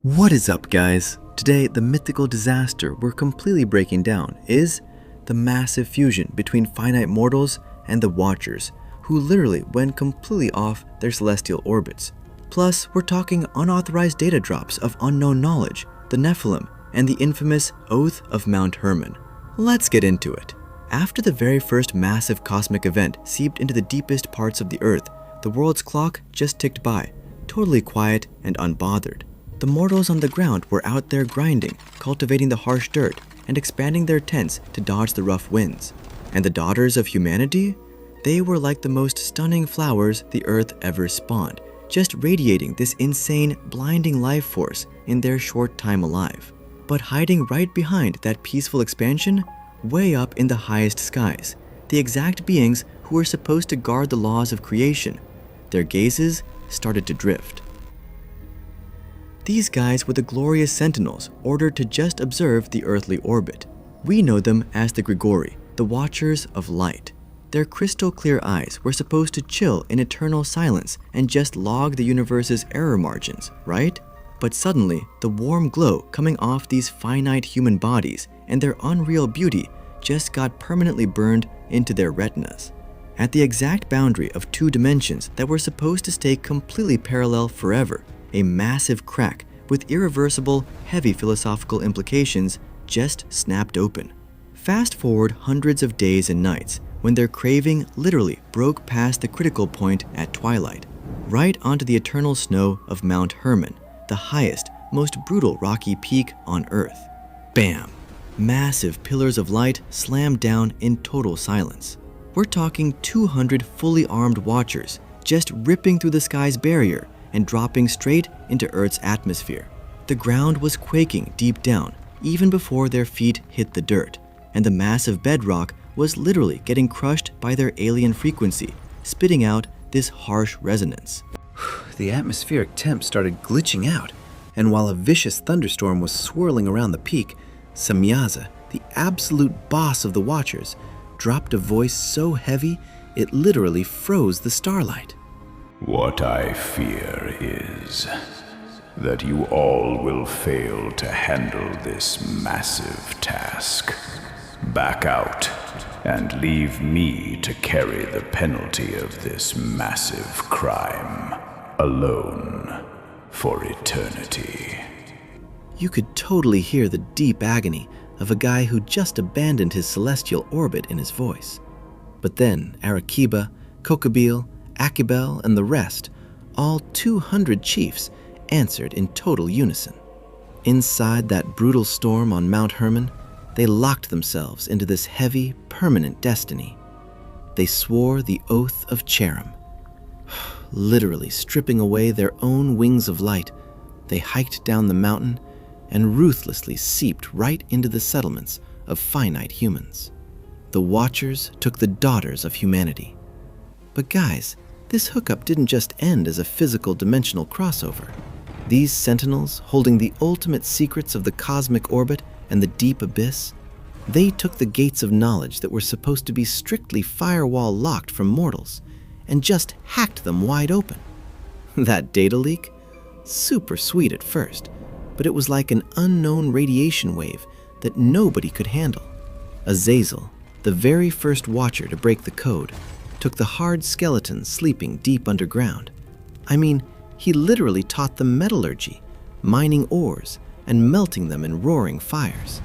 What is up, guys? Today, the mythical disaster we're completely breaking down is the massive fusion between finite mortals and the Watchers, who literally went completely off their celestial orbits. Plus, we're talking unauthorized data drops of unknown knowledge, the Nephilim, and the infamous Oath of Mount Hermon. Let's get into it. After the very first massive cosmic event seeped into the deepest parts of the Earth, the world's clock just ticked by, totally quiet and unbothered. The mortals on the ground were out there grinding, cultivating the harsh dirt, and expanding their tents to dodge the rough winds. And the daughters of humanity? They were like the most stunning flowers the Earth ever spawned, just radiating this insane, blinding life force in their short time alive. But hiding right behind that peaceful expansion, way up in the highest skies, the exact beings who were supposed to guard the laws of creation. Their gazes started to drift. These guys were the glorious sentinels ordered to just observe the earthly orbit. We know them as the Grigori, the Watchers of Light. Their crystal clear eyes were supposed to chill in eternal silence and just log the universe's error margins, right? But suddenly, the warm glow coming off these finite human bodies and their unreal beauty just got permanently burned into their retinas. At the exact boundary of two dimensions that were supposed to stay completely parallel forever, a massive crack with irreversible, heavy philosophical implications just snapped open. Fast forward hundreds of days and nights when their craving literally broke past the critical point at twilight, right onto the eternal snow of Mount Hermon, the highest, most brutal rocky peak on Earth. Bam! Massive pillars of light slammed down in total silence. We're talking 200 fully armed Watchers just ripping through the sky's barrier and dropping straight into Earth's atmosphere. The ground was quaking deep down, even before their feet hit the dirt, and the massive bedrock was literally getting crushed by their alien frequency, spitting out this harsh resonance. The atmospheric temp started glitching out, and while a vicious thunderstorm was swirling around the peak, Samyaza, the absolute boss of the Watchers, dropped a voice so heavy it literally froze the starlight. What I fear is that you all will fail to handle this massive task. Back out and leave me to carry the penalty of this massive crime alone for eternity. You could totally hear the deep agony of a guy who just abandoned his celestial orbit in his voice. But then Arakiba, Kokobel, Akibel, and the rest, all 200 chiefs, answered in total unison. Inside that brutal storm on Mount Hermon, they locked themselves into this heavy, permanent destiny. They swore the Oath of Cherem. Literally stripping away their own wings of light, they hiked down the mountain and ruthlessly seeped right into the settlements of finite humans. The Watchers took the daughters of humanity. But guys, this hookup didn't just end as a physical dimensional crossover. These sentinels, holding the ultimate secrets of the cosmic orbit and the deep abyss, they took the gates of knowledge that were supposed to be strictly firewall locked from mortals and just hacked them wide open. That data leak? Super sweet at first, but it was like an unknown radiation wave that nobody could handle. Azazel, the very first Watcher to break the code, took the hard skeletons sleeping deep underground. I mean, he literally taught them metallurgy, mining ores, and melting them in roaring fires.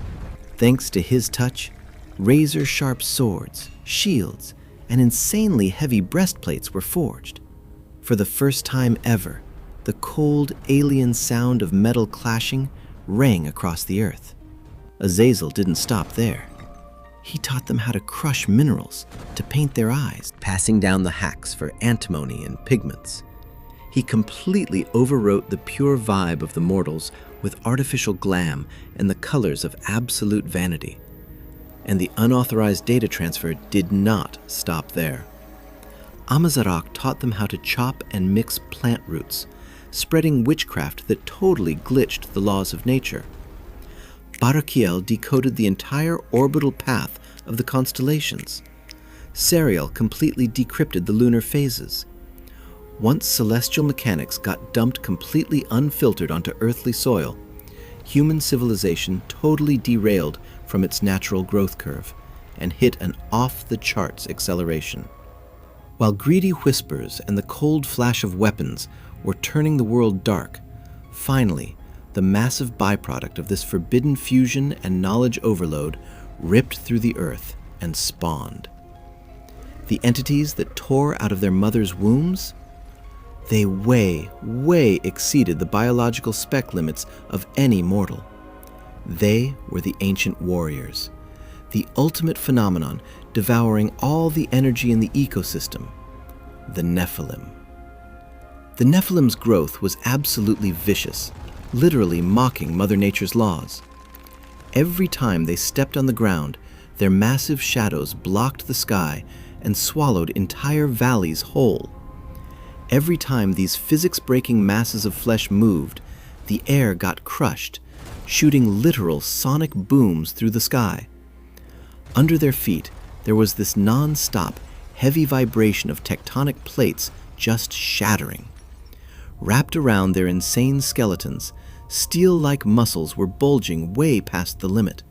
Thanks to his touch, razor-sharp swords, shields, and insanely heavy breastplates were forged. For the first time ever, the cold, alien sound of metal clashing rang across the earth. Azazel didn't stop there. He taught them how to crush minerals to paint their eyes, passing down the hacks for antimony and pigments. He completely overwrote the pure vibe of the mortals with artificial glam and the colors of absolute vanity. And the unauthorized data transfer did not stop there. Amazarok taught them how to chop and mix plant roots, spreading witchcraft that totally glitched the laws of nature. Barakiel decoded the entire orbital path of the constellations. Sariel completely decrypted the lunar phases. Once celestial mechanics got dumped completely unfiltered onto earthly soil, human civilization totally derailed from its natural growth curve and hit an off-the-charts acceleration. While greedy whispers and the cold flash of weapons were turning the world dark, finally, the massive byproduct of this forbidden fusion and knowledge overload ripped through the earth and spawned. The entities that tore out of their mother's wombs, they way exceeded the biological spec limits of any mortal. They were the ancient warriors, the ultimate phenomenon devouring all the energy in the ecosystem, the Nephilim. The Nephilim's growth was absolutely vicious, literally mocking Mother Nature's laws. Every time they stepped on the ground, their massive shadows blocked the sky and swallowed entire valleys whole. Every time these physics-breaking masses of flesh moved, the air got crushed, shooting literal sonic booms through the sky. Under their feet, there was this non-stop, heavy vibration of tectonic plates just shattering. Wrapped around their insane skeletons, steel-like muscles were bulging way past the limit.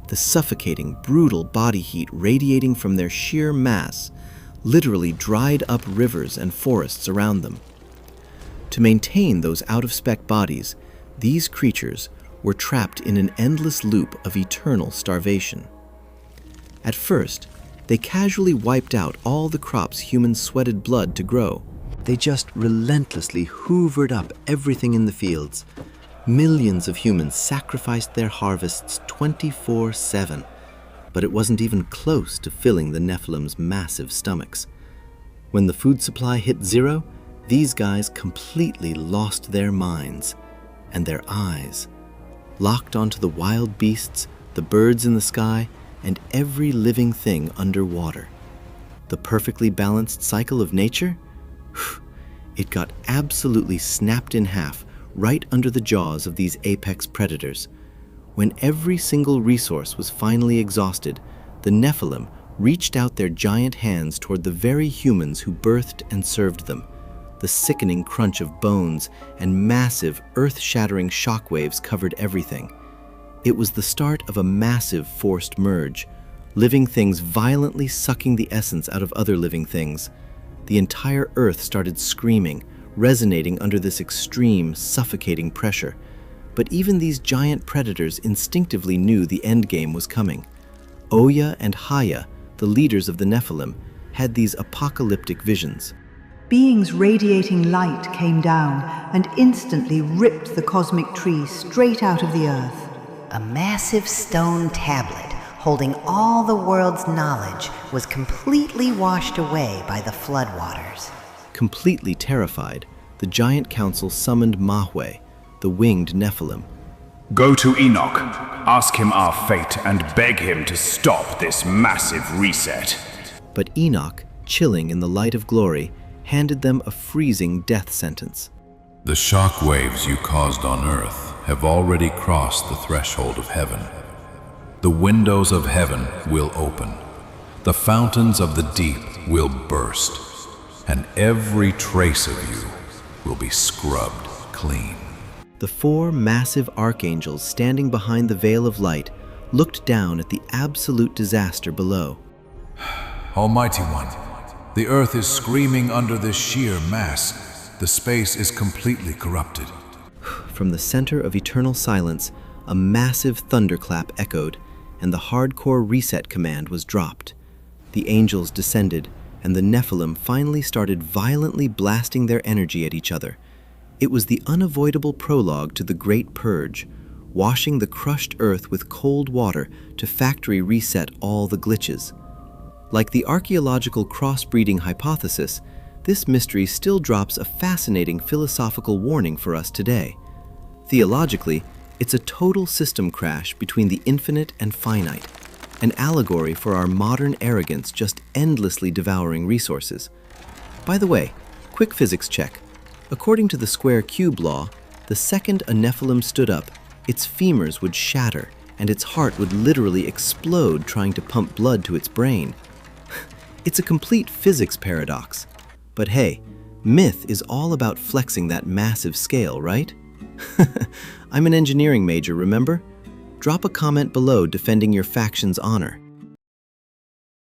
The suffocating, brutal body heat radiating from their sheer mass literally dried up rivers and forests around them. To maintain those out-of-spec bodies, these creatures were trapped in an endless loop of eternal starvation. At first, they casually wiped out all the crops humans sweated blood to grow. They just relentlessly hoovered up everything in the fields. Millions of humans sacrificed their harvests 24/7, but it wasn't even close to filling the Nephilim's massive stomachs. When the food supply hit zero, these guys completely lost their minds and their eyes, locked onto the wild beasts, the birds in the sky, and every living thing underwater. The perfectly balanced cycle of nature? It got absolutely snapped in half right under the jaws of these apex predators. When every single resource was finally exhausted, the Nephilim reached out their giant hands toward the very humans who birthed and served them. The sickening crunch of bones and massive, earth-shattering shockwaves covered everything. It was the start of a massive forced merge, living things violently sucking the essence out of other living things. The entire earth started screaming, resonating under this extreme, suffocating pressure. But even these giant predators instinctively knew the endgame was coming. Ko-Jja and Ko-Jja, the leaders of the Nephilim, had these apocalyptic visions. Beings radiating light came down and instantly ripped the cosmic tree straight out of the earth. A massive stone tablet holding all the world's knowledge was completely washed away by the floodwaters. Completely terrified, the giant council summoned Mahwe, the winged Nephilim. Go to Enoch, ask him our fate, and beg him to stop this massive reset. But Enoch, chilling in the light of glory, handed them a freezing death sentence. The shock waves you caused on Earth have already crossed the threshold of heaven. The windows of heaven will open. The fountains of the deep will burst. And every trace of you will be scrubbed clean. The four massive archangels standing behind the veil of light looked down at the absolute disaster below. Almighty One, the Earth is screaming under this sheer mass. The space is completely corrupted. From the center of eternal silence, a massive thunderclap echoed, and the hardcore reset command was dropped. The angels descended, and the Nephilim finally started violently blasting their energy at each other. It was the unavoidable prologue to the Great Purge, washing the crushed earth with cold water to factory reset all the glitches. Like the archaeological crossbreeding hypothesis, this mystery still drops a fascinating philosophical warning for us today. Theologically, it's a total system crash between the infinite and finite, an allegory for our modern arrogance just endlessly devouring resources. By the way, quick physics check. According to the square cube law, the second a Nephilim stood up, its femurs would shatter and its heart would literally explode trying to pump blood to its brain. It's a complete physics paradox. But hey, Myth is all about flexing that massive scale, right? I'm an engineering major, remember? Drop a comment below defending your faction's honor.